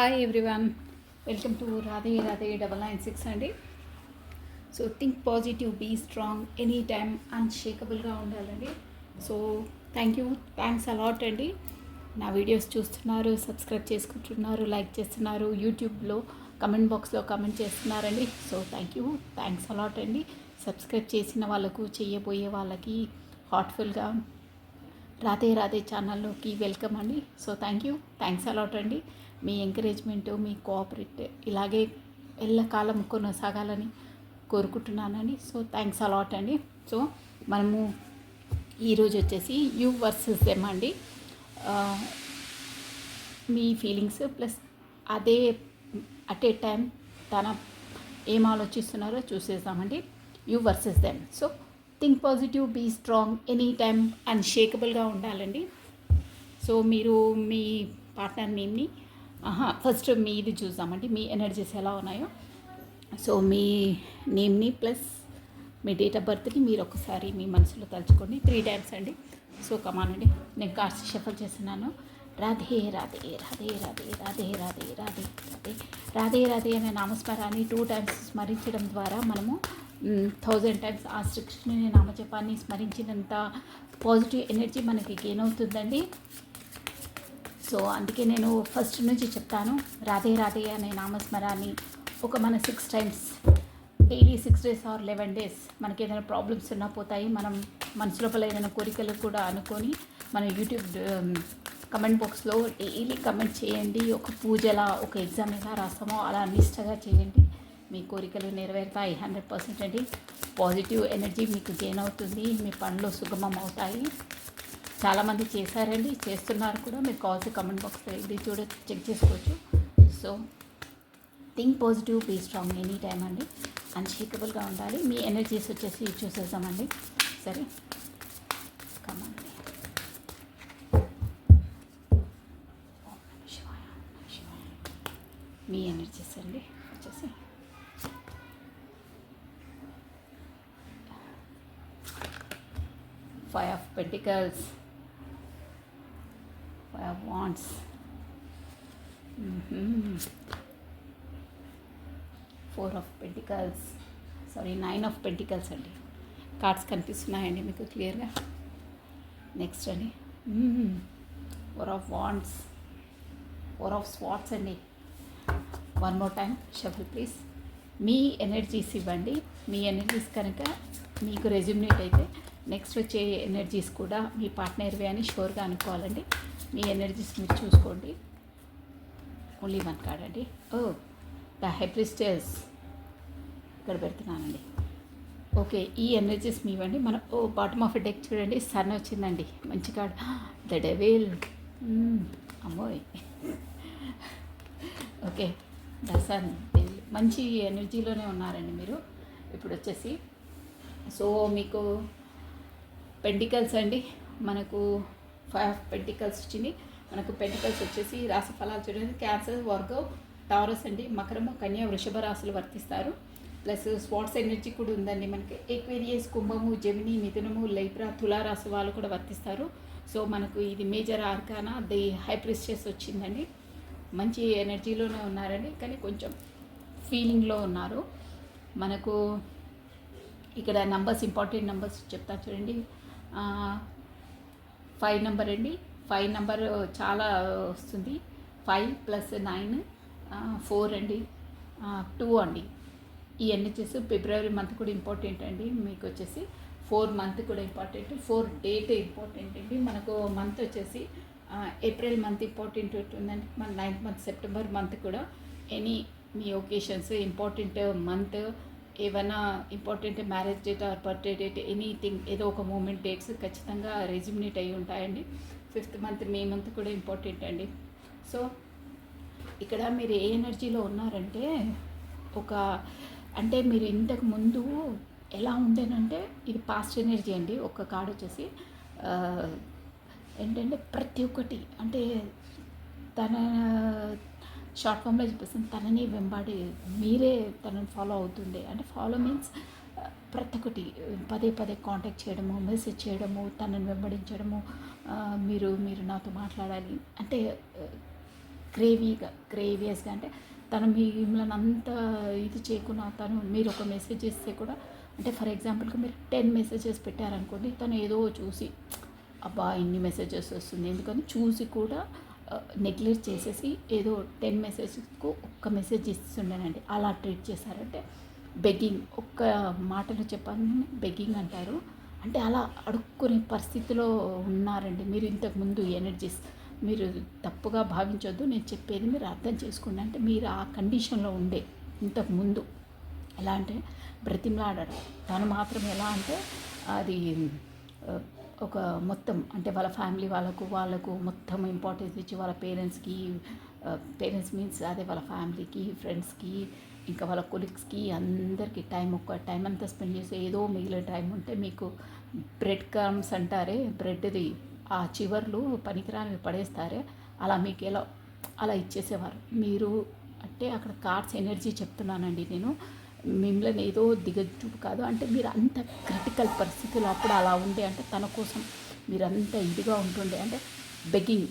Hi everyone, welcome to Radhe Radhe 996 అండి. So think positive, be strong, any time అన్షేకబుల్గా ఉండాలండి. So thanks a lot అండి. నా వీడియోస్ చూస్తున్నారు, సబ్స్క్రైబ్ చేసుకుంటున్నారు, లైక్ చేస్తున్నారు, యూట్యూబ్లో కమెంట్ బాక్స్లో కమెంట్ చేస్తున్నారండి. సో థ్యాంక్స్ అలాట్ అండి. సబ్స్క్రైబ్ చేసిన వాళ్ళకు, చేయబోయే వాళ్ళకి హార్ట్ఫుల్గా రాధే రాధే ఛానల్లోకి వెల్కమ్ అండి. సో థ్యాంక్స్ అలాట్ అండి. మీ ఎంకరేజ్మెంటు, మీ కోఆపరేట్ ఇలాగే ఎల్లకాలం కొనసాగాలని కోరుకుంటున్నానండి. సో థ్యాంక్స్ అలాట్ అండి. సో మనము ఈరోజు వచ్చేసి యూ వర్సెస్ దెమ్ అండి. మీ ఫీలింగ్స్ ప్లస్ అదే అట్ ఏ టైం తన ఏం ఆలోచిస్తున్నారో చూసేద్దామండి. You versus them. So think positive, be strong, any time అన్షేకబుల్గా ఉండాలండి. సో మీరు మీ పార్ట్నర్ నేమ్ని ఫస్ట్ మీది చూద్దామండి, మీ ఎనర్జీస్ ఎలా ఉన్నాయో. సో మీ నేమ్ని ప్లస్ మీ డేట్ ఆఫ్ బర్త్ని మీరు ఒకసారి మీ మనసులో తలుచుకోండి 3 times అండి. సో కమాన్ అండి, నేను కార్డ్స్ షఫల్ చేస్తున్నాను. రాధే రాధే రాధే రాధే రాధే రాధే రాధే రాధే రాధే రాధే అనే నామస్మరాన్ని 2 times స్మరించడం ద్వారా మనము 1000 times ఆ శ్రీకృష్ణుని నామజపాన్ని స్మరించినంత పాజిటివ్ ఎనర్జీ మనకి గెయిన్ అవుతుందండి. సో అందుకే నేను ఫస్ట్ నుంచి చెప్తాను, రాధే రాధే అనే నామస్మరాన్ని మన 6 times daily 6 days or 11 days మనకి ఏదైనా ప్రాబ్లమ్స్ ఉన్నా పోతాయి. మనం మనసు లోపల ఏదైనా కోరికలు కూడా అనుకొని మన యూట్యూబ్ కమెంట్ బాక్స్లో డైలీ కమెంట్ చేయండి. ఒక పూజలా, ఒక ఎగ్జామ్ ఎలా రాస్తామో అలా నిష్టగా చేయండి. మీ కోరికలు నెరవేరుతాయి 100% అండి. పాజిటివ్ ఎనర్జీ మీకు గెయిన్ అవుతుంది. మీ పనులు సుగమం అవుతాయి. చాలామంది చేశారండి, చేస్తున్నారు కూడా. మీరు కావాల్సిన కమెంట్ బాక్స్లో ఇది చెక్ చేసుకోవచ్చు. So think positive, be strong, any time అండి. అన్షేకబుల్గా ఉండాలి. మీ ఎనర్జీస్ వచ్చేసి చూసేద్దామండి. సరే కమండి. మీ ఎనర్జీస్ అండి వచ్చేసి Five of Pentacles, Five of Wands, 4 of Pentacles, 9 of Pentacles అండి. కార్డ్స్ కనిపిస్తున్నాయండి మీకు క్లియర్గా. నెక్స్ట్ అండి 4 of Wands, 4 of Swords అండి. One more time shuffle please. Me energies ఇవ్వండి. మీ ఎనర్జీస్ కనుక మీకు రెజ్యూమినేట్ అయితే నెక్స్ట్ వచ్చే ఎనర్జీస్ కూడా మీ పార్ట్నర్వే అని షూర్గా అనుకోవాలండి. మీ ఎనర్జీస్ మీరు చూసుకోండి. ఓన్లీ 1 కార్డ్ అండి. ద హై ప్రిస్టెస్ ఇక్కడ పెడుతున్నానండి. ఓకే, ఈ ఎనర్జీస్ మీ ఇవ్వండి. మన బాటమ్ ఆఫ్ డెక్ చూడండి, సన్ వచ్చిందండి. మంచి కార్డ్, ద డెవిల్. అమ్మోయ్. ఓకే, ద సన్, మంచి ఎనర్జీలోనే ఉన్నారండి మీరు ఇప్పుడు వచ్చేసి. సో మీకు పెంటికల్స్ అండి, మనకు 5 of Pentacles వచ్చింది. మనకు పెంటికల్స్ వచ్చేసి రాశి ఫలాలు చూడండి. క్యాన్సర్, వర్గో, టారస్ అండి, మకరము, కన్య, వృషభ రాశులు వర్తిస్తారు. ప్లస్ స్పాట్స్ ఎనర్జీ కూడా ఉందండి మనకి. ఎక్వేరియస్, కుంభము, జెమిని, మిథునము, లైబ్రా, తులారాశి వాళ్ళు కూడా వర్తిస్తారు. సో మనకు ఇది major arcana the high priestess వచ్చిందండి. మంచి ఎనర్జీలోనే ఉన్నారండి, కానీ కొంచెం ఫీలింగ్లో ఉన్నారు. మనకు ఇక్కడ నంబర్స్, ఇంపార్టెంట్ నంబర్స్ చెప్తా చూడండి. 5 నెంబర్ అండి. 5 నెంబర్ చాలా వస్తుంది. 5 + 9 4 అండి. 2 అండి. ఈ ఎనర్జీస్ ఫిబ్రవరి మంత్ కూడా ఇంపార్టెంట్ అండి. మీకు వచ్చేసి 4 మంత్ కూడా ఇంపార్టెంట్. 4 డేట్ ఇంపార్టెంట్ అండి. మనకు మంత్ వచ్చేసి ఏప్రిల్ మంత్ ఇంపార్టెంట్ ఉంటుందండి. మన 9th మంత్, సెప్టెంబర్ మంత్ కూడా ఎనీ మీ ఒకేషన్స్ ఇంపార్టెంట్ మంత్. ఏమైనా important marriage date are birthday date, anything, ఏదో ఒక మూమెంట్ డేట్స్ ఖచ్చితంగా రెజ్యూమినేట్ అయి ఉంటాయండి. 5th మంత్, మే మంత్ కూడా ఇంపార్టెంట్ అండి. సో ఇక్కడ మీరు ఏ ఎనర్జీలో ఉన్నారంటే, అంటే మీరు ఇంతకు ముందు ఎలా ఉండేనంటే, ఇది పాస్ట్ ఎనర్జీ అండి. ఒక కార్డు వచ్చేసి ఏంటంటే ప్రతి ఒక్కటి అంటే తన షార్ట్ ఫామ్లో చెప్పేసి తనని వెంబాడి మీరే తనని ఫాలో అవుతుండే. అంటే ఫాలో మీన్స్ ప్రతి ఒక్కటి పదే కాంటాక్ట్ చేయడము, మెసేజ్ చేయడము, తనని వెంబడించడము, మీరు నాతో మాట్లాడాలి అంటే క్రేవియస్గా అంటే తను మిమ్మల్ని అంత ఇది చేయకుండా తను మీరు ఒక మెసేజ్ ఇస్తే కూడా అంటే ఫర్ ఎగ్జాంపుల్గా మీరు 10 మెసేజెస్ పెట్టారనుకోండి, తను ఏదో చూసి అబ్బా ఇన్ని మెసేజెస్ వస్తుంది ఎందుకని చూసి కూడా నెగ్లెక్ట్ చేసేసి ఏదో 10 మెసేజెస్కు ఒక్క మెసేజ్ ఇస్తుండేనండి. అలా ట్రీట్ చేశారంటే బెగ్గింగ్, ఒక్క మాటలో చెప్పాలని బెగ్గింగ్ అంటారు. అంటే అలా అడుక్కునే పరిస్థితిలో ఉన్నారండి. మీరు ఇంతకుముందు ఎనర్జీస్ మీరు తప్పుగా భావించొద్దు, నేను చెప్పేది మీరు అర్థం చేసుకోండి. అంటే మీరు ఆ కండిషన్లో ఉండే ఇంతకుముందు ఎలా అంటే బ్రతిమలాడడం. తను మాత్రం ఎలా అంటే అది ఒక మొత్తం అంటే వాళ్ళ ఫ్యామిలీ వాళ్ళకు మొత్తం ఇంపార్టెన్స్ ఇచ్చి వాళ్ళ పేరెంట్స్ మీన్స్ అదే వాళ్ళ ఫ్యామిలీకి, ఫ్రెండ్స్కి, ఇంకా వాళ్ళ కొలీగ్స్కి అందరికీ టైం అంతా స్పెండ్ చేసి ఏదో మిగిలిన టైం ఉంటే మీకు బ్రెడ్ క్రమ్స్ అంటారే, బ్రెడ్ది ఆ చివర్లు పనికిరానివి పడేస్తారే, అలా మీకు అలా ఇచ్చేసేవారు. మీరు అంటే అక్కడ కార్డ్స్ ఎనర్జీ చెప్తున్నానండి నేను, మిమ్మల్ని ఏదో దిగజూపు కాదు. అంటే మీరు అంత క్రిటికల్ పరిస్థితులు అప్పుడు అలా ఉండే అంటే తన కోసం మీరు అంత ఇదిగా ఉంటుండే అంటే బెగ్గింగ్,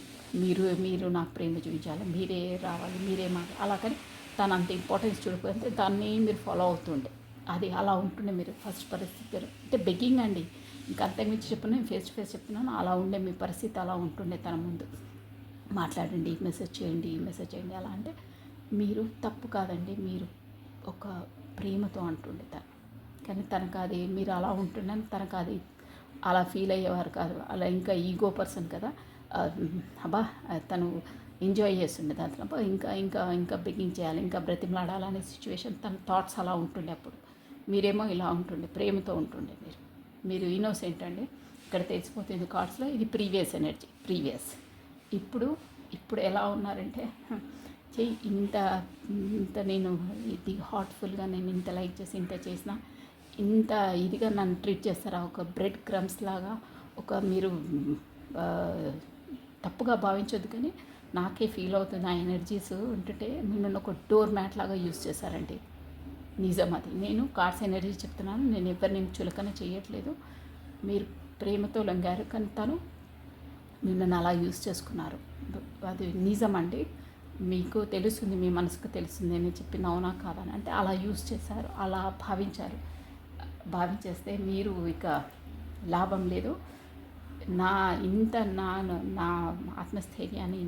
మీరు నాకు ప్రేమ చూపించాలి, మీరే రావాలి, మీరే మాట అలా. కానీ తను అంత ఇంపార్టెన్స్ చూడకపోతే దాన్ని మీరు ఫాలో అవుతుండే, అది అలా ఉంటుండే మీరు ఫస్ట్ పరిస్థితులు అంటే బెగ్గింగ్ అండి. ఇంకా అంతకుమించి చెప్పిన ఫేస్ టు ఫేస్ చెప్తున్నాను, అలా ఉండే మీ పరిస్థితి అలా ఉంటుండే. తన ముందు మాట్లాడండి, మెసేజ్ చేయండి అలా అంటే మీరు తప్పు కాదండి, మీరు ఒక ప్రేమతో అంటుండే తను. కానీ తనకు అది మీరు అలా ఉంటుండని తనకు అది అలా ఫీల్ అయ్యేవారు కాదు. అలా ఇంకా ఈగో పర్సన్ కదా, అబ్బా తను ఎంజాయ్ చేస్తుండే దాంట్లో, ఇంకా ఇంకా ఇంకా బెగ్గింగ్ చేయాలి, ఇంకా బ్రతిమలాడాలనే సిచ్యువేషన్ తన థాట్స్ అలా ఉంటుండే. అప్పుడు మీరేమో ఇలా ఉంటుండే, ప్రేమతో ఉంటుండే. మీరు ఇన్నోసెంట్ అండి. ఇక్కడ తెలిసిపోతుంది కార్డ్స్లో, ఇది ప్రీవియస్ ఎనర్జీ. ఇప్పుడు ఎలా ఉన్నారంటే చెయ్యి ఇంత నేను ఇది హార్ట్ఫుల్గా నేను ఇంత లైక్ చేసి ఇంత చేసిన ఇంత ఇదిగా నన్ను ట్రీట్ చేస్తారా, ఒక బ్రెడ్ క్రమ్స్ లాగా, ఒక మీరు తప్పుగా భావించొద్దు కానీ నాకే ఫీల్ అవుతుంది ఆ ఎనర్జీస్ ఉంటుంటే మిమ్మల్ని ఒక డోర్ మ్యాట్ లాగా యూజ్ చేశారండి. నిజం అది. నేను కార్డ్స్ ఎనర్జీ చెప్తున్నాను, నేను ఎవరిని చులకన చేయట్లేదు. మీరు ప్రేమతో లొంగారు కానీ తను మిమ్మల్ని అలా యూజ్ చేసుకున్నారు. అది నిజం అండి. మీకు తెలుస్తుంది, మీ మనసుకు తెలుస్తుంది నేను చెప్పింది అవునా కాదని. అంటే అలా యూజ్ చేశారు, అలా భావించేస్తే మీరు ఇక లాభం లేదు. నా ఆత్మస్థైర్యాన్ని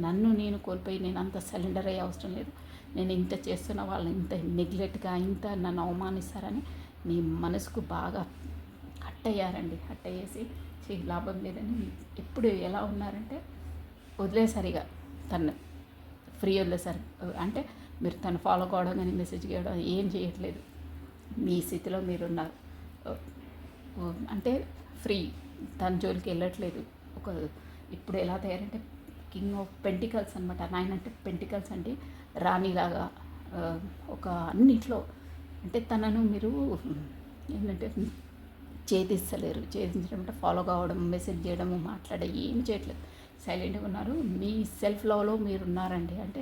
నన్ను నేను కోల్పోయి నేను అంత సరెండర్ అయ్యే అవసరం లేదు. నేను ఇంత చేస్తున్న వాళ్ళు ఇంత నెగ్లెక్ట్గా ఇంత నన్ను అవమానిస్తారని నీ మనసుకు బాగా హట్టయ్యేసి లాభం లేదని ఎప్పుడు ఎలా ఉన్నారంటే వదిలేసరిగా తను ఫ్రీ వదిలేసారు. అంటే మీరు తను ఫాలో కావడం కానీ మెసేజ్ చేయడం ఏం చేయట్లేదు, మీ స్థితిలో మీరున్నారు. అంటే ఫ్రీ, తన జోలికి వెళ్ళట్లేదు. ఇప్పుడు ఎలా తయారంటే కింగ్ ఆఫ్ పెంటికల్స్ అనమాట. 9 అంటే పెంటికల్స్ అంటే రాణిలాగా ఒక అన్నిట్లో అంటే తనను మీరు ఏంటంటే ఛేదించడం అంటే ఫాలో కావడం, మెసేజ్ చేయడము, ఏమి చేయట్లేదు, సైలెంట్గా ఉన్నారు. మీ సెల్ఫ్ లవ్లో మీరు ఉన్నారండి. అంటే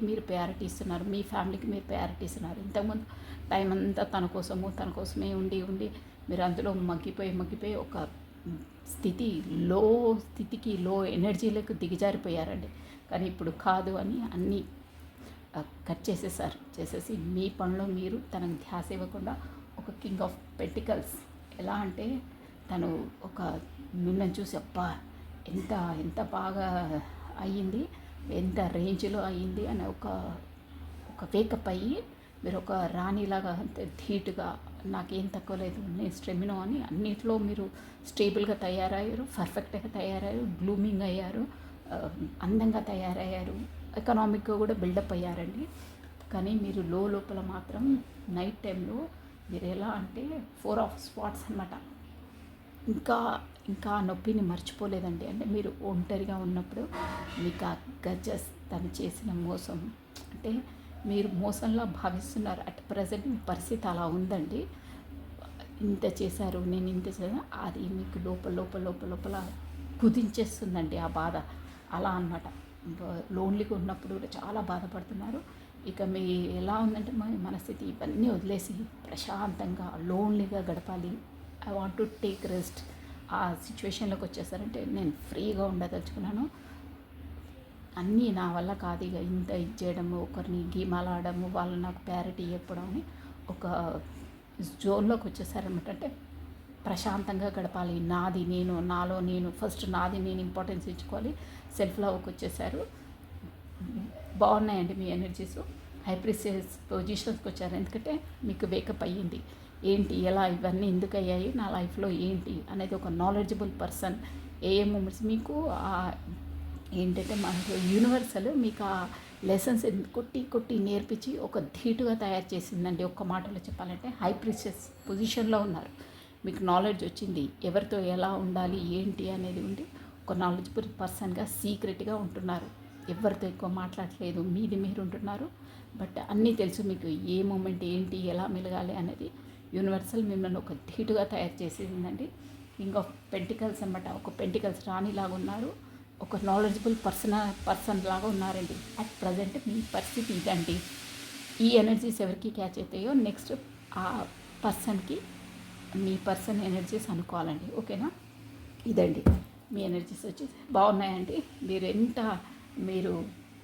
మీరు ప్రయారిటీ ఇస్తున్నారు, మీ ఫ్యామిలీకి మీరు ప్రయారిటీ ఇస్తున్నారు. ఇంతకుముందు టైం అంతా తన కోసమే ఉండి మీరు అందులో మగ్గిపోయి ఒక స్థితికి లో ఎనర్జీలకు దిగజారిపోయారండి. కానీ ఇప్పుడు కాదు అని అన్నీ కట్ చేసేసి మీ పనిలో మీరు తనకు ధ్యాస ఇవ్వకుండా ఒక కింగ్ ఆఫ్ పెంటికల్స్ ఎలా అంటే తను ఒక మిమ్మల్ని చూసి అబ్బా ఎంత బాగా అయ్యింది, ఎంత రేంజ్లో అయ్యింది అని ఒక వేకప్ అయ్యి మీరు ఒక రాణిలాగా అంతే ధీటుగా నాకేం తక్కువ లేదు, నేను స్ట్రెమినో అని అన్నిట్లో మీరు స్టేబుల్గా తయారయ్యారు, పర్ఫెక్ట్గా తయారయ్యారు, గ్లూమింగ్ అయ్యారు, అందంగా తయారయ్యారు, ఎకనామిక్గా కూడా బిల్డప్ అయ్యారండి. కానీ మీరు లోపల మాత్రం నైట్ టైంలో మీరు ఎలా అంటే 4 ఆఫ్ స్పాట్స్ అనమాట. ఇంకా నొప్పిని మర్చిపోలేదండి. అంటే మీరు ఒంటరిగా ఉన్నప్పుడు మీకు ఆ గజస్ తను చేసిన మోసం అంటే మీరు మోసంలా భావిస్తున్నారు. అట్ ప్రజెంట్ మీ పరిస్థితి అలా ఉందండి. ఇంత చేశారు, నేను ఇంత చేశాను, అది మీకు లోపల కుదించేస్తుందండి ఆ బాధ. అలా అన్నమాట. లోన్లీగా ఉన్నప్పుడు కూడా చాలా బాధపడుతున్నారు. ఇక మీ ఎలా ఉందంటే మన స్థితి ఇవన్నీ వదిలేసి ప్రశాంతంగా లోన్లీగా గడపాలి, I want to take rest, ఆ సిచ్యువేషన్లోకి వచ్చేసారంటే నేను ఫ్రీగా ఉండదలుచుకున్నాను. అన్నీ నా వల్ల కాదు ఇక ఇంత ఇది చేయడము, ఒకరిని గీమాలాడము, వాళ్ళు నాకు ప్యారిటీ చెప్పడం అని ఒక జోన్లోకి వచ్చేసారనమాట. అంటే ప్రశాంతంగా గడపాలి, నాది నేను, నాలో నేను, ఫస్ట్ నాది నేను ఇంపార్టెన్స్ ఇచ్చుకోవాలి, సెల్ఫ్ లవ్కి వచ్చేసారు. బాగున్నాయండి మీ ఎనర్జీస్. హైప్రిసియస్ పొజిషన్స్కి వచ్చారు, ఎందుకంటే మీకు వేకప్ అయ్యింది. ఏంటి ఎలా ఇవన్నీ ఎందుకు అయ్యాయి నా లైఫ్లో ఏంటి అనేది ఒక నాలెడ్జబుల్ పర్సన్. ఏ మూమెంట్స్ మీకు ఏంటంటే మనకు యూనివర్సల్ మీకు ఆ లెసన్స్ కొట్టి కొట్టి నేర్పించి ఒక ధీటుగా తయారు చేసిందండి. ఒక్క మాటలో చెప్పాలంటే హైప్రిసియస్ పొజిషన్లో ఉన్నారు, మీకు నాలెడ్జ్ వచ్చింది, ఎవరితో ఎలా ఉండాలి ఏంటి అనేది ఉండి ఒక నాలెడ్జబుల్ పర్సన్గా సీక్రెట్గా ఉంటున్నారు. ఎవరితో ఎక్కువ మాట్లాడలేదు, మీది మీరు ఉంటున్నారు. బట్ అన్నీ తెలుసు మీకు, ఏ మూమెంట్ ఏంటి ఎలా మెలగాలి అనేది యూనివర్సల్ మిమ్మల్ని ఒక ధీటుగా తయారు చేసేసిందండి. కింగ్ ఆఫ్ పెంటికల్స్ అనమాట, ఒక పెంటికల్స్ రాణిలాగా ఉన్నారు, ఒక నాలెడ్జబుల్ పర్సన్ లాగా ఉన్నారండి. అట్ ప్రజెంట్ మీ పరిస్థితి ఇదండి. ఈ ఎనర్జీస్ ఎవరికి క్యాచ్ అవుతాయో నెక్స్ట్ ఆ పర్సన్కి మీ పర్సన్ ఎనర్జీస్ అనుకోవాలండి. ఓకేనా? ఇదండి మీ ఎనర్జీస్ వచ్చి బాగున్నాయండి. మీరు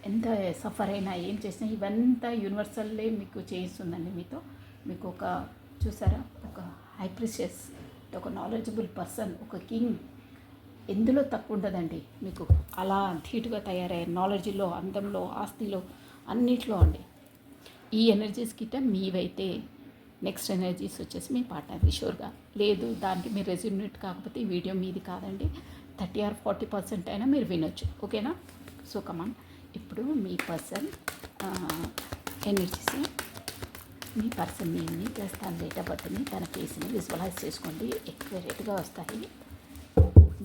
ఎంత సఫర్ అయినా ఏం చేసినా ఇవంతా యూనివర్సల్లే మీకు చేయిస్తుందండి. మీకు ఒక చూసారా, ఒక హైప్రిషియస్, ఒక నాలెడ్జబుల్ పర్సన్, ఒక కింగ్, ఎందులో తక్కువ ఉండదండి. మీకు అలా ధీటుగా తయారయ్యే నాలెడ్జ్లో, అందంలో, ఆస్తిలో, అన్నిట్లో అండి. ఈ ఎనర్జీస్ కిட்ட మీవైతే నెక్స్ట్ ఎనర్జీస్ వచ్చేసి మీ పార్ట్నర్ది షూర్గా. లేదు దానికి మీరు రెజ్యూనేట్ కాకపోతే ఈ వీడియో మీది కాదండి. 30 or 40% అయినా మీరు వినొచ్చు. ఓకేనా? సో కమాన్, ఇప్పుడు మీ పర్సన్ ఎనర్జీస్, మీ పర్సన్ నేమ్ని ప్లస్ తన డేట్ ఆఫ్ బర్త్ని, తన ఫేస్ని విజువలైజ్ చేసుకోండి. ఎక్యురేట్గా వస్తాయి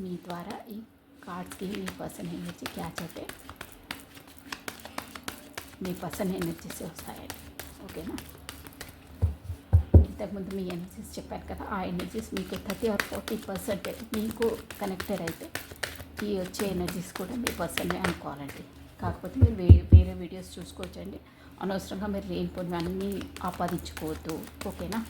మీ ద్వారా. ఈ కార్డ్స్కి మీ పర్సన్ ఎనర్జీ క్యాచ్ అయితే మీ పర్సన్ ఎనర్జీస్ వస్తాయండి. ఓకేనా? ఇంతకుముందు మీ ఎనర్జీస్ చెప్పారు కదా, ఆ ఎనర్జీస్ మీకు 30 or 40% మీకు కనెక్టెడ్ అయితే ఈ వచ్చే ఎనర్జీస్ కూడా మీ పర్సన్నే అనుకోవాలండి. కాకపోతే మీరు వేరే వీడియోస్ చూసుకోవచ్చండి. అనవసరంగా మీరు లేనిపోయినవి అన్నీ ఆపాదించుకోవద్దు. ఓకేనా?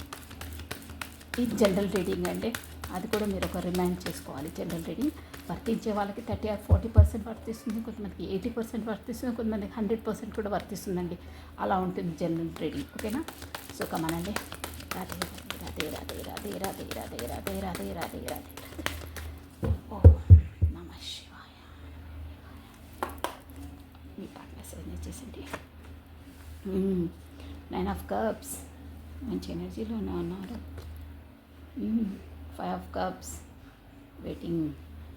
ఇది జనరల్ రీడింగ్ అండి, అది కూడా మీరు ఒక రిమైండ్ చేసుకోవాలి. జనరల్ రీడింగ్ వర్తించే వాళ్ళకి 30 or 40% వర్తిస్తుంది, కొంతమందికి 80% వర్తిస్తుంది, కొంతమందికి 100% కూడా వర్తిస్తుందండి. అలా ఉంటుంది జనరల్ రీడింగ్. ఓకేనా? సో కమనండి. రాధే రాధే రాధే రాధే రాధే రాధే రాధే రాధే రాధే రాధే. ఓ నమః శివాయ. మీ పార్ట్నర్స్ చేసేయండి. 9 of Cups మంచి ఎనర్జీలోనే ఉన్నారు. 5 of Cups వెయిటింగ్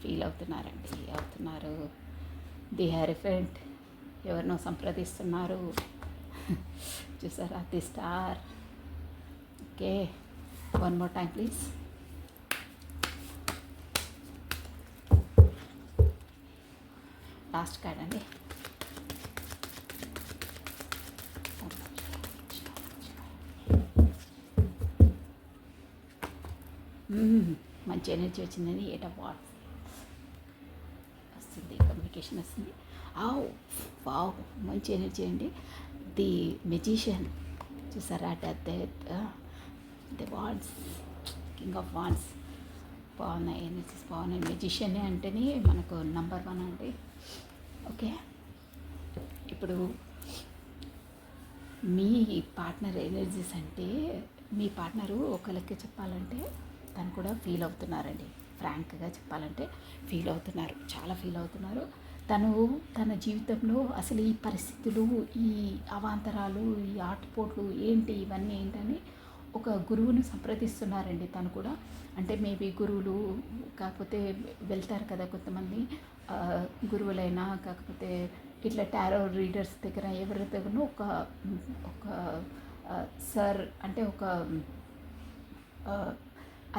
ఫీల్ అవుతున్నారు. ది హెరిఫెంట్ ఎవరినో సంప్రదిస్తున్నారు. చూసారా, the star. Okay, one more time please. Last card అండి. మంచి ఎనర్జీ వచ్చిందని 8 of Wands వస్తుంది, కమ్యూనికేషన్ వస్తుంది. వావ్, మంచి ఎనర్జీ అండి. ది మెజిషియన్ చూసారా, the wands, king of wands. బాగున్నాయి ఎనర్జీస్, బాగున్నాయి. మెజిషియన్ అంటేనే మనకు నంబర్ 1 అండి. ఓకే, ఇప్పుడు మీ పార్ట్నర్ ఎనర్జీస్ అంటే, మీ పార్ట్నరు ఒక లెక్క చెప్పాలంటే తను కూడా ఫీల్ అవుతున్నారండి. ఫ్రాంక్గా చెప్పాలంటే ఫీల్ అవుతున్నారు, చాలా ఫీల్ అవుతున్నారు. తన జీవితంలో అసలు ఈ పరిస్థితులు, ఈ అవాంతరాలు, ఈ ఆటుపోట్లు ఏంటి, ఇవన్నీ ఏంటని ఒక గురువుని సంప్రదిస్తున్నారండి. తను కూడా అంటే మేబీ గురువులు కాకపోతే వెళ్తారు కదా కొంతమంది, గురువులైనా కాకపోతే ఇట్లా టారో రీడర్స్ దగ్గర ఎవరి దగ్గర ఒక సర్ అంటే ఒక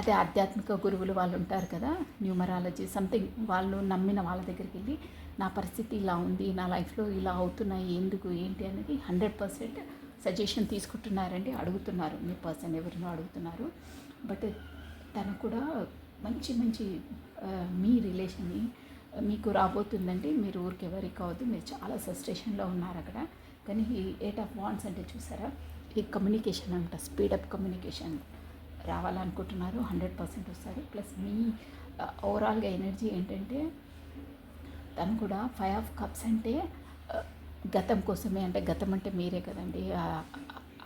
అదే ఆధ్యాత్మిక గురువులు వాళ్ళు ఉంటారు కదా, న్యూమరాలజీ సంథింగ్, వాళ్ళు నమ్మిన వాళ్ళ దగ్గరికి వెళ్ళి నా పరిస్థితి ఇలా ఉంది, నా లైఫ్లో ఇలా అవుతున్నాయి, ఎందుకు ఏంటి అనేది 100% సజెషన్ తీసుకుంటున్నారండి. అడుగుతున్నారు, మీ పర్సన్ ఎవరినో అడుగుతున్నారు. బట్ తను కూడా మంచి మీ రిలేషన్ని మీకు రాబోతుందండి. మీరు ఊరికి ఎవరికి కావద్దు, మీరు చాలా సస్టేషన్లో ఉన్నారు అక్కడ. కానీ ఈ 8 of Wands అంటే చూసారా, ఈ కమ్యూనికేషన్ అంట, స్పీడప్ కమ్యూనికేషన్ రావాలనుకుంటున్నారు. 100% వస్తారు. ప్లస్ మీ ఓవరాల్గా ఎనర్జీ ఏంటంటే తను కూడా 5 of cups అంటే ఆ, గతం కోసమే, అంటే గతం అంటే మీరే కదండి.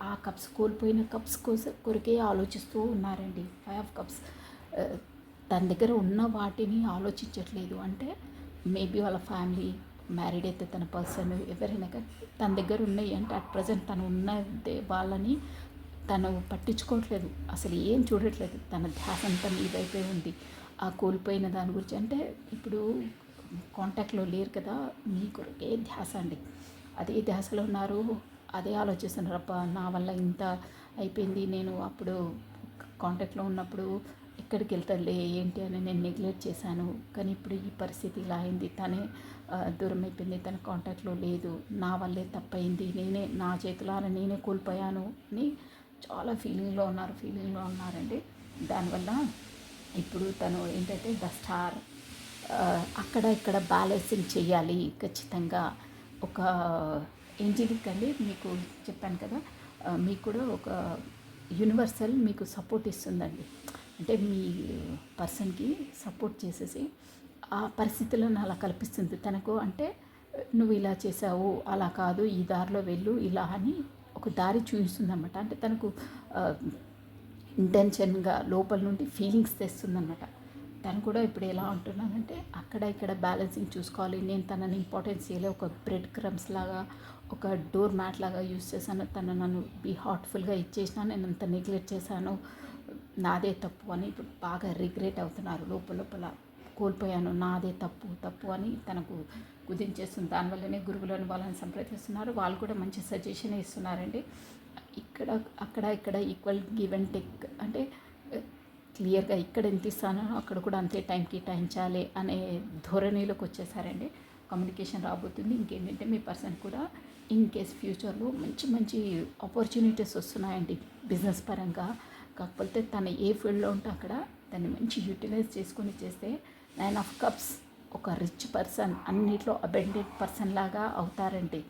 ఆ కప్స్, కోల్పోయిన కప్స్ కొరకే ఆలోచిస్తూ ఉన్నారండి. 5 of cups తన దగ్గర ఉన్న వాటిని ఆలోచించట్లేదు. అంటే మేబీ వాళ్ళ ఫ్యామిలీ, మ్యారీడ్ అయితే తన పర్సన్ ఎవరైనా కానీ తన దగ్గర ఉన్నాయి అంటే అట్ ప్రజెంట్ తను ఉన్న వాళ్ళని తను పట్టించుకోవట్లేదు, అసలు ఏం చూడట్లేదు. తన ధ్యాస అంతా మీ వైపే ఉంది, ఆ కోల్పోయిన దాని గురించి. అంటే ఇప్పుడు కాంటాక్ట్లో లేరు కదా, మీ కొరకే ధ్యాస అండి. అదే ధ్యాసలో ఉన్నారు, అదే ఆలోచిస్తున్నారు. అబ్బా నా వల్ల ఇంత అయిపోయింది, నేను అప్పుడు కాంటాక్ట్లో ఉన్నప్పుడు ఎక్కడికి వెళ్తాడులే ఏంటి అని నేను నెగ్లెక్ట్ చేశాను, కానీ ఇప్పుడు ఈ పరిస్థితి ఇలా అయింది, తనే దూరం అయిపోయింది, తన కాంటాక్ట్లో లేదు, నా వల్లే తప్పైంది, నేనే నా చేతులారా నేనే కోల్పోయాను అని చాలా ఫీలింగ్లో ఉన్నారండి. దానివల్ల ఇప్పుడు తను ఏంటంటే ద స్టార్, అక్కడ ఇక్కడ బ్యాలెన్సింగ్ చేయాలి ఖచ్చితంగా. ఒక ఏంజలిక్ అండి, మీకు చెప్పాను కదా, మీకు కూడా ఒక యూనివర్సల్ మీకు సపోర్ట్ ఇస్తుందండి. అంటే మీ పర్సన్కి సపోర్ట్ చేసేసి ఆ పరిస్థితులను అలా కల్పిస్తుంది తనకు. అంటే నువ్వు ఇలా చేసావు, అలా కాదు, ఈ దారిలో వెళ్ళు, ఇలా అని ఒక దారి చూపిస్తుంది అనమాట. అంటే తనకు ఇంటెన్షన్గా లోపల నుండి ఫీలింగ్స్ తెస్తుందన్నమాట. తను కూడా ఇప్పుడు ఎలా ఉంటున్నానంటే అక్కడ ఇక్కడ బ్యాలెన్సింగ్ చూసుకోవాలి. నేను తనని ఇంపార్టెన్స్ చేయలే, ఒక బ్రెడ్ క్రమ్స్ లాగా, ఒక డోర్ మ్యాట్ లాగా యూస్ చేశాను. తను నన్ను హార్ట్ఫుల్గా ఇచ్చేసిన, నేను అంత నెగ్లెక్ట్ చేశాను, నాదే తప్పు అని ఇప్పుడు బాగా రిగ్రెట్ అవుతున్నారు. లోపల కోల్పోయాను, నాదే తప్పు అని తనకు కుదించేస్తుంది. దానివల్లనే గురువులను వాళ్ళని సంప్రదిస్తున్నారు. వాళ్ళు కూడా మంచి సజెషన్ ఇస్తున్నారండి. అక్కడ ఈక్వల్ గివ్ అండ్ టేక్, అంటే క్లియర్గా ఇక్కడ ఎంత ఇస్తానో అక్కడ కూడా అంతే టైం కేటాయించాలి అనే ధోరణిలోకి వచ్చేసారండి. కమ్యూనికేషన్ రాబోతుంది. ఇంకేంటంటే మీ పర్సన్ కూడా ఇన్ కేస్ ఫ్యూచర్లో మంచి ఆపర్చునిటీస్ వస్తున్నాయండి బిజినెస్ పరంగా. కాకపోతే తను ఏ ఫీల్డ్లో ఉంటే అక్కడ దాన్ని మంచి యూటిలైజ్ చేసుకొని చేస్తే 9 of cups ఒక రిచ్ పర్సన్, అన్నిట్లో అబెండెంట్ పర్సన్ లాగా అవుతారండి.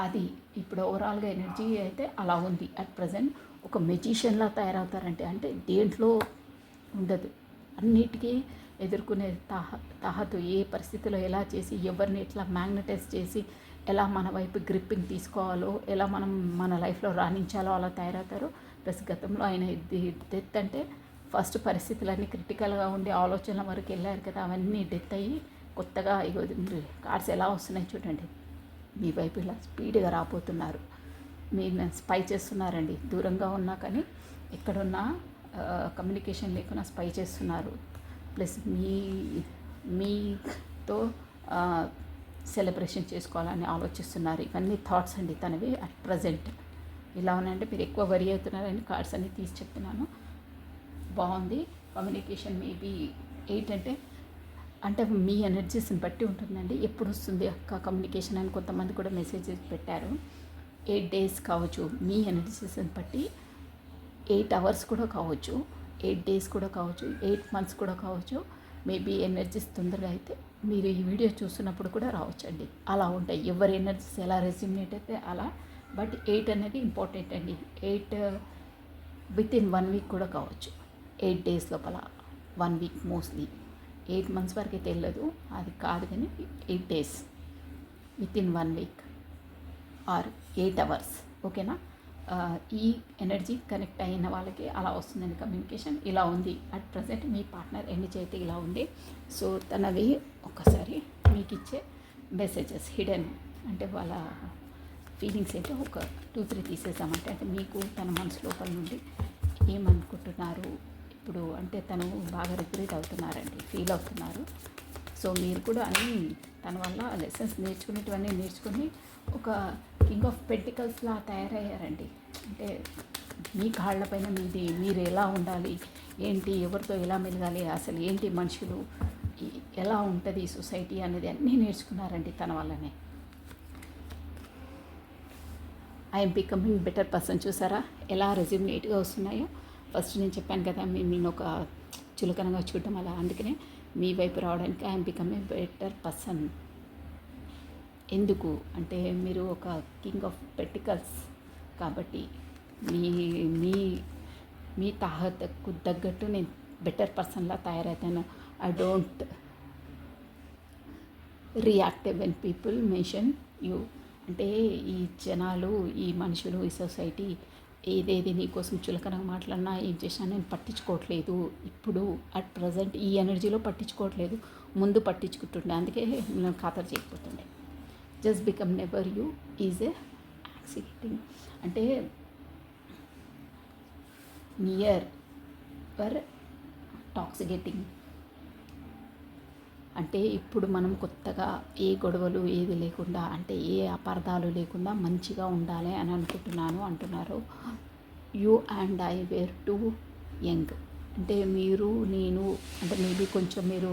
అది ఇప్పుడు ఓవరాల్గా ఎనర్జీ అయితే అలా ఉంది. అట్ ప్రజెంట్ ఒక మెజిషియన్లా తయారవుతారంటే, అంటే దేంట్లో ఉండదు, అన్నిటికీ ఎదుర్కొనే తాహతు, ఏ పరిస్థితిలో ఎలా చేసి, ఎవరిని ఎట్లా మ్యాగ్నటైజ్ చేసి, ఎలా మన వైపు గ్రిప్పింగ్ తీసుకోవాలో, ఎలా మనం మన లైఫ్లో రాణించాలో అలా తయారవుతారు. ప్లస్ గతంలో ఆయన డెత్ అంటే ఫస్ట్ పరిస్థితులన్నీ క్రిటికల్గా ఉండే ఆలోచనల వరకు వెళ్ళారు కదా, అవన్నీ డెత్ అయ్యి కొత్తగా ఇగో కార్డ్స్ ఎలా వస్తున్నాయి చూడండి, మీ వైపు ఇలా స్పీడ్గా రాబోతున్నారు. మీరు స్పై చేస్తున్నారండి, దూరంగా ఉన్నా కానీ ఎక్కడున్నా కమ్యూనికేషన్ లేకుండా స్పై చేస్తున్నారు. ప్లస్ మీతో సెలబ్రేషన్ చేసుకోవాలని ఆలోచిస్తున్నారు. ఇవన్నీ థాట్స్ అండి తనవి అట్ ప్రజెంట్. ఇలా ఉన్నాయంటే మీరు ఎక్కువ వరి అవుతున్నారని కార్డ్స్ అన్నీ తీసి చెప్తున్నాను. బాగుంది కమ్యూనికేషన్. మేబీ 8 అంటే మీ ఎనర్జీస్ని బట్టి ఉంటుందండి. ఎప్పుడు వస్తుంది అక్క కమ్యూనికేషన్ అని కొంతమంది కూడా మెసేజెస్ పెట్టారు. 8 days కావచ్చు, మీ ఎనర్జీస్ని బట్టి 8 hours కూడా కావచ్చు, 8 days కూడా కావచ్చు, 8 months కూడా కావచ్చు. మేబీ ఎనర్జీస్ తొందరగా అయితే మీరు ఈ వీడియో చూస్తున్నప్పుడు కూడా రావచ్చండి. అలా ఉంటాయి, ఎవరి ఎనర్జీస్ ఎలా రెజ్యూమినేట్ అయితే అలా. బట్ 8 అనేది ఇంపార్టెంట్ అండి. 8 within 1 week కూడా కావచ్చు, 8 days లోపల, 1 week మోస్ట్లీ. 8 months వరకు అయితే వెళ్ళదు, అది కాదు, కానీ 8 days within 1 week or 8 hours. ఓకేనా? ఈ ఎనర్జీ కనెక్ట్ అయిన వాళ్ళకి అలా వస్తుందండి కమ్యూనికేషన్. ఇలా ఉంది at present me partner energy అయితే ఇలా ఉంది. సో తనవి ఒక్కసారి మీకు ఇచ్చే మెసేజెస్ హిడెన్, అంటే వాళ్ళ ఫీలింగ్స్ అయితే ఒక 2-3 తీసేసామంటే, అంటే మీకు తన మనసు లోపల నుండి ఏమనుకుంటున్నారు ఇప్పుడు, అంటే తను బాగా రిగ్రెట్ అవుతున్నారండి, ఫీల్ అవుతున్నారు. సో మీరు కూడా అన్నీ తన వల్ల లెసన్స్ నేర్చుకునేటివన్నీ నేర్చుకుని ఒక కింగ్ ఆఫ్ పెంటికల్స్లా తయారయ్యారండి. అంటే మీ కాళ్ళపైన మీరు ఎలా ఉండాలి, ఏంటి, ఎవరితో ఎలా మెలగాలి, అసలు ఏంటి మనుషులు, ఎలా ఉంటుంది సొసైటీ అనేది అన్నీ నేర్చుకున్నారండి తన వల్లనే. I'm becoming better person. చూసారా ఎలా రెజ్యూమినేట్గా వస్తున్నాయో. ఫస్ట్ నేను చెప్పాను కదా, నేను ఒక చులకనగా చూడటం అలా, అందుకనే మీ వైపు రావడానికి ఐఎమ్ బికమింగ్ బెటర్ పర్సన్. ఎందుకు అంటే మీరు ఒక కింగ్ ఆఫ్ పెంటికల్స్ కాబట్టి మీ మీ మీ తాహతకు తగ్గట్టు నేను బెటర్ పర్సన్లా తయారవుతాను. I don't reactive when people mention you. అంటే ఈ జనాలు, ఈ మనుషులు, ఈ సొసైటీ ఏదేది నీకోసం చులకనగా మాట్లాడినా ఏం చేసినా నేను పట్టించుకోవట్లేదు. ఇప్పుడు అట్ ప్రజెంట్ ఈ ఎనర్జీలో పట్టించుకోవట్లేదు, ముందు పట్టించుకుంటుండే, అందుకే నేను ఖాతరు చేయకపోతుండే. Just become never you is a accidenting. అంటే నియర్ ఫర్ టాక్సిగేటింగ్. అంటే ఇప్పుడు మనం కొత్తగా ఏ గొడవలు ఏది లేకుండా, అంటే ఏ అపార్థాలు లేకుండా మంచిగా ఉండాలి అని అనుకుంటున్నాను అంటున్నారు. You and I were too young. అంటే మీరు నేను అంటే మేబీ కొంచెం మీరు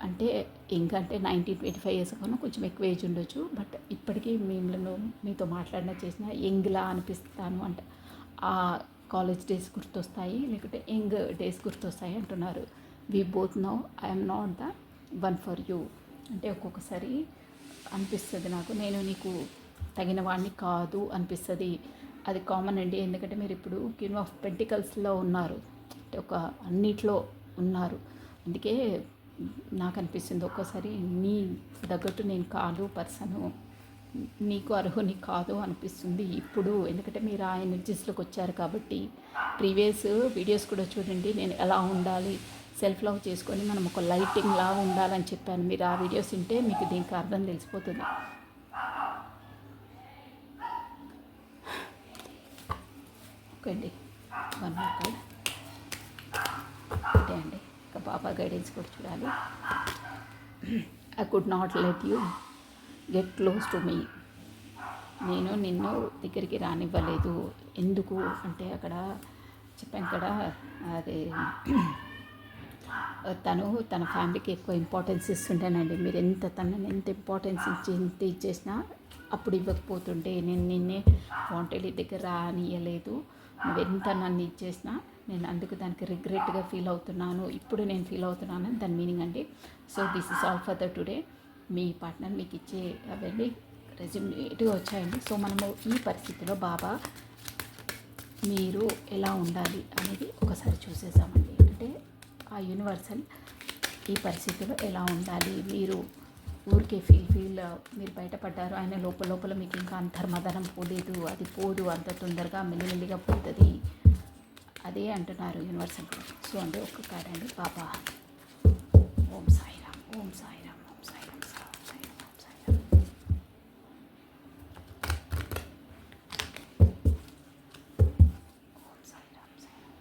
అంటే యంగ్ అంటే 19-25 ఇయర్స్ కన్నా కొంచెం ఎక్కువ ఏజ్ ఉండొచ్చు. బట్ ఇప్పటికీ మేము మీతో మాట్లాడినా చేసిన యంగ్లా అనిపిస్తాను. అంటే ఆ కాలేజ్ డేస్ గుర్తొస్తాయి, లేకుంటే యంగ్ డేస్ గుర్తొస్తాయి అంటున్నారు. We both know I'm not the one for you. అంటే ఒక్కొక్కసారి అనిపిస్తుంది నాకు, నేను నీకు తగిన వాడిని కాదు అనిపిస్తుంది. అది కామన్ అండి, ఎందుకంటే మీరు ఇప్పుడు క్వీన్ ఆఫ్ పెంటికల్స్లో ఉన్నారు, అంటే ఒక అన్నిట్లో ఉన్నారు. అందుకే నాకు అనిపిస్తుంది ఒక్కోసారి నీ తగ్గట్టు నేను కాదు పర్సను, నీకు అర్హుని కాదు అనిపిస్తుంది ఇప్పుడు. ఎందుకంటే మీరు ఆ ఎనర్జీస్లోకి వచ్చారు కాబట్టి. ప్రీవియస్ వీడియోస్ కూడా చూడండి, నేను ఎలా ఉండాలి, సెల్ఫ్ లవ్ చేసుకొని మనం ఒక లైటింగ్ లాగా ఉండాలని చెప్పాను. మీరు ఆ వీడియోస్ వింటే మీకు దీనికి అర్థం తెలిసిపోతుంది. ఓకే అండి, వన్ మోర్ కార్డ్. ఓకే అండి, ఇంకా బాబా గైడెన్స్ కూడా చూడాలి. I could not let you get close to me. నేను నిన్ను దగ్గరికి రానివ్వలేదు. ఎందుకు అంటే అక్కడ చెప్పాను కదా, అదే తను తన ఫ్యామిలీకి ఎక్కువ ఇంపార్టెన్స్ ఇస్తుంటానండి. మీరు తనని ఎంత ఇంపార్టెన్స్ ఇచ్చి ఎంత ఇచ్చేసినా అప్పుడు ఇవ్వకపోతుంటే నేను నిన్నే వాంటెలి దగ్గర రానియలేదు. నువ్వెంత నన్ను ఇచ్చేసినా నేను అందుకు దానికి రిగ్రెట్గా ఫీల్ అవుతున్నాను. ఇప్పుడు నేను ఫీల్ అవుతున్నాను దాని మీనింగ్ అండి. So this is all for the today. Me partner మీకు ఇచ్చే అవన్నీ రెజ్యూమేట్గా వచ్చాయండి. సో మనము ఈ పరిస్థితిలో బాబా మీరు ఎలా ఉండాలి అనేది ఒకసారి చూసేసామండి. అంటే ఆ యూనివర్సల్ ఈ పరిస్థితిలో ఎలా ఉండాలి, మీరు ఊరికే ఫీల్ మీరు బయటపడ్డారు, ఆయన లోపల మీకు ఇంకా అంతర్మదనం పోలేదు, అది పోదు అంత తొందరగా, మెల్లిమెల్లిగా పోతుంది, అదే అంటున్నారు యూనివర్సల్. సో అంటే ఒక్క కార్డ్ అండి, బాబా ఓం సాయిరామ్, ఓం సాయిరామ్, ఓం సాయిరామ్, ఓం సాయిరామ్, ఓం సాయిరామ్. ఓం సాయిరామ్, సాయిరామ్.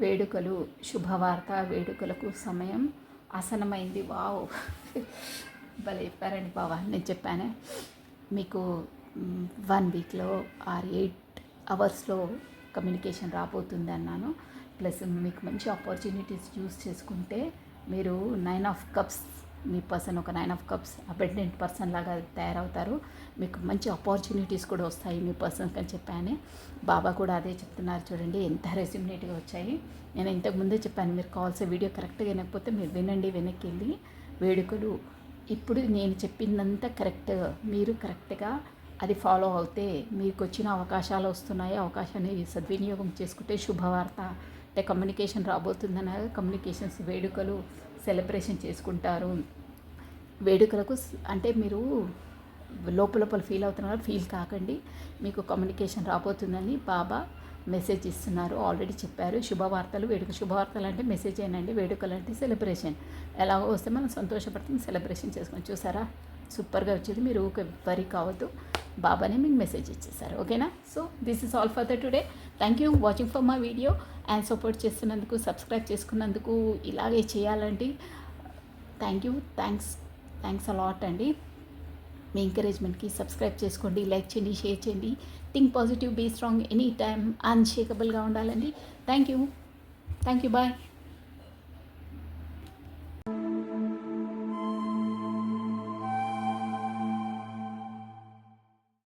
వేడుకలు, శుభవార్త, వేడుకలకు సమయం ఆసనమైంది. వావ్, భలే చెప్పారండి బాబా. నేను చెప్పానే మీకు 1 వీక్లో ఆర్ 8 అవర్స్లో కమ్యూనికేషన్ రాబోతుంది అన్నాను. ప్లస్ మీకు మంచి ఆపర్చునిటీస్ యూస్ చేసుకుంటే మీరు 9 ఆఫ్ కప్స్, మీ పర్సన్ ఒక 9 ఆఫ్ కప్స్ అబెండెంట్ పర్సన్ లాగా తయారవుతారు. మీకు మంచి ఆపర్చునిటీస్ కూడా వస్తాయి మీ పర్సన్కి అని చెప్పాను. బాబా కూడా అదే చెప్తున్నారు. చూడండి ఎంత రెజ్యూమేట్గా వచ్చాయి. నేను ఇంతకుముందే చెప్పాను, మీరు కాల్స్ వీడియో కరెక్ట్గా వినకపోతే మీరు వినండి, వెనక్కి వెళ్ళి. వేడుకలు, ఇప్పుడు నేను చెప్పిందంతా కరెక్ట్, మీరు కరెక్ట్గా అది ఫాలో అవుతే మీకు వచ్చిన అవకాశాలు వస్తున్నాయి. అవకాశాన్ని సద్వినియోగం చేసుకుంటే శుభవార్త అంటే కమ్యూనికేషన్ రాబోతుందన్న కమ్యూనికేషన్స్, వేడుకలు సెలబ్రేషన్ చేసుకుంటారు. వేడుకలకు అంటే మీరు లోపల ఫీల్ అవుతున్నారు, ఫీల్ కాకండి. మీకు కమ్యూనికేషన్ రాబోతుందని బాబా మెసేజ్ ఇస్తున్నారు. ఆల్రెడీ చెప్పారు. శుభవార్తలు, వేడుక. శుభవార్తలు అంటే మెసేజ్ అయినండి, వేడుకలు అంటే సెలబ్రేషన్. ఎలాగో వస్తే మనం సంతోషపడుతుంది, సెలబ్రేషన్ చేసుకొని. చూసారా సూపర్గా వచ్చేది. మీరు వరీ కావద్దు, బాబానే మీకు మెసేజ్ ఇచ్చేసారు. ఓకేనా? So this is all for the today. Thank you watching for my video and support చేస్తున్నందుకు, సబ్స్క్రైబ్ చేసుకున్నందుకు. ఇలాగే చేయాలండి. థ్యాంక్స్ అలాట్ అండి. మీ ఎంకరేజ్మెంట్కి సబ్స్క్రైబ్ చేసుకోండి, లైక్ చేయండి, షేర్ చేయండి. Think positive, be strong, any time అన్షేకబుల్గా ఉండాలండి. Thank you, bye.